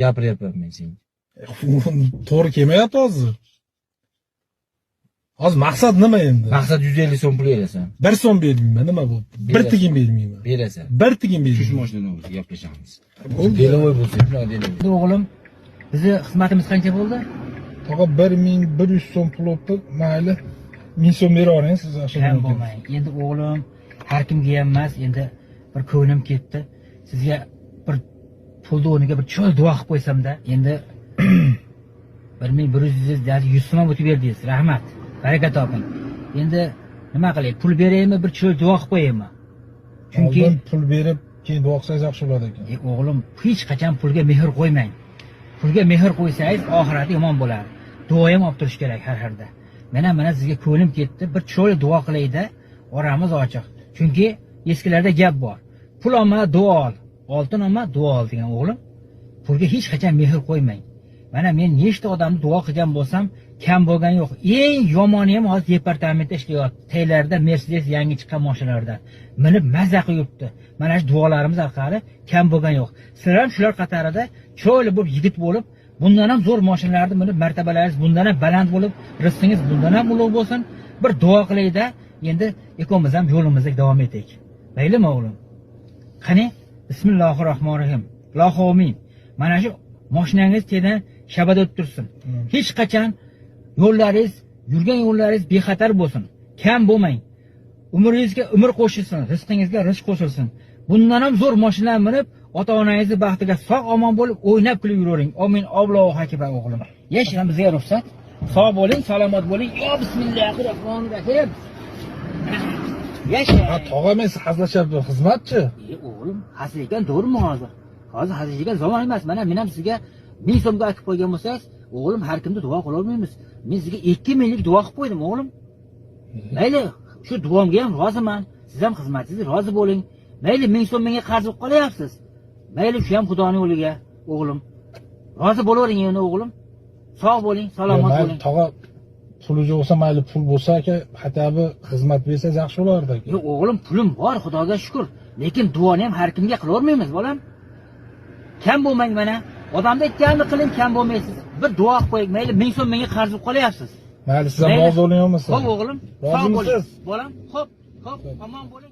gapiryapman men senga. To'g'ri kelmayapti hozir. Hozir maqsad nima endi? Maqsad 150 so'm pul berasan. 1 so'm bermayman, nima bu? 1 tiyin bermayman. Berasan. 1 tiyin Shu bermayman. mashinadan o'zi gaplashamiz. Delovoy bo'lsa, shunday delovoy. O'g'lim, bizni xizmatimiz qancha bo'ldi? Faqat 1100 so'm pul olibdi, mayli. 1000 so'm bera oling siz Kam bo'lmang. Endi o'g'lim, har kimga ham emas, endi bir ko'nglim ketdi. Sizga bir pulni o'rniga bir cho'l duo qilib qo'ysam-da, endi 1100 so'm o'tib berdingiz. Rahmat. Baraka toping. Endi nima qilay? Pul beraymi, bir cho'l duo qilib qo'yaymi? Chunki pul berib, keyin duo qilsangiz yaxshi bo'ladi ekan. O'g'lim, hech qachon pulga mehr qo'ymang. Pulga mehr qo'ysangiz, oxirati yomon bo'ladi. Duo ham olib turish kerak har xilda. Mana sizga ko'nglim ketdi, bir cho'l duo qilayda, oramiz ochiq. Chunki eskilarda gap bor. Pul olma, duo ol. Oltin olma, duo ol degan o'g'lim. Pulga hech qachon mehr qo'ymang. Mana men nechta odamni duo qilgan bo'lsam, kam bo'lgani yo'q. Eng yomoni ham hozir departamentda ishlayapti. Taylarda Mercedes yangi chiqqan mashinalardan minib mazza qilibdi. Mana shu duolarimiz orqali kam bo'lgani yo'q. Sizlar ham shular qatorida cho'li bo'lib yigit bo'lib, bundan ham zo'r mashinalarni minib, martabalaringiz bundan ham baland bo'lib, rizqingiz bundan ham ulug' bo'lsin. Bir duo qilayda, endi ikkovimiz ham yo'limizda davom etaylik. Maylimi o'g'lim? Qani, bismillahirrohmanirrohim. Allohu amin. Mana shu mashinangiz tedan shabada o'tib tursin. Hech qachon yo'llaringiz, yurgan yo'llaringiz bexatar bo'lsin. Kam bo'lmang. Umringizga umr qo'shilsin, rizqingizga rizq qo'shilsin. Bundan ham zo'r mashinalar minib, ota-onangizni baxtiga sog' omon bo'lib, o'ynab kulib yuravering. Amin. Allohu akbar o'g'lim. Yashang, bizga ruxsat. Sog' bo'ling, salomat bo'ling. Yo bismillahirrohmanirrohim. Yashang. Ha, tog'a men hazillashyapti, xizmatchi. O'g'lim, hazilgan to'g'rimi hozir? Hozir hazilgan zamon emas. Mana men ham sizga 1000 so'mga aytib qo'ygan bo'lsangiz, o'g'lim har kimni duo qila olmaymiz. Men sizga 2000lik duo qilib qo'ydim, o'g'lim. Mayli, shu duomga ham roziman. Siz ham xizmatingizga rozi bo'ling. Mayli 1000 so'm menga qarz qilib qolyapsiz. Mayli shu ham Xudoning yo'liga, o'g'lim. Rozi bo'lavering endi o'g'lim. Sog' bo'ling, salomat bo'ling. Tog'a puli bo'lsa, mayli pul bo'lsa aka, xatabi xizmat bersangiz yaxshi bo'lardi aka. Yo'q, o'g'lim, pulim bor, Xudoga shukr. Lekin duoni ham har kimga qila olmaymiz, bolam. Kam bo'lmang mana. Odamda aytganini qiling, kam bo'lmaysiz. Bir duo qilib qo'ying. Mayli 1000 so'm menga qarz qilib qolyapsiz. Mayli siz ham rozi bo'ling olmasa. Xo'p o'g'lim, sog' bo'ling. Bolam, xo'p, omon bo'ling.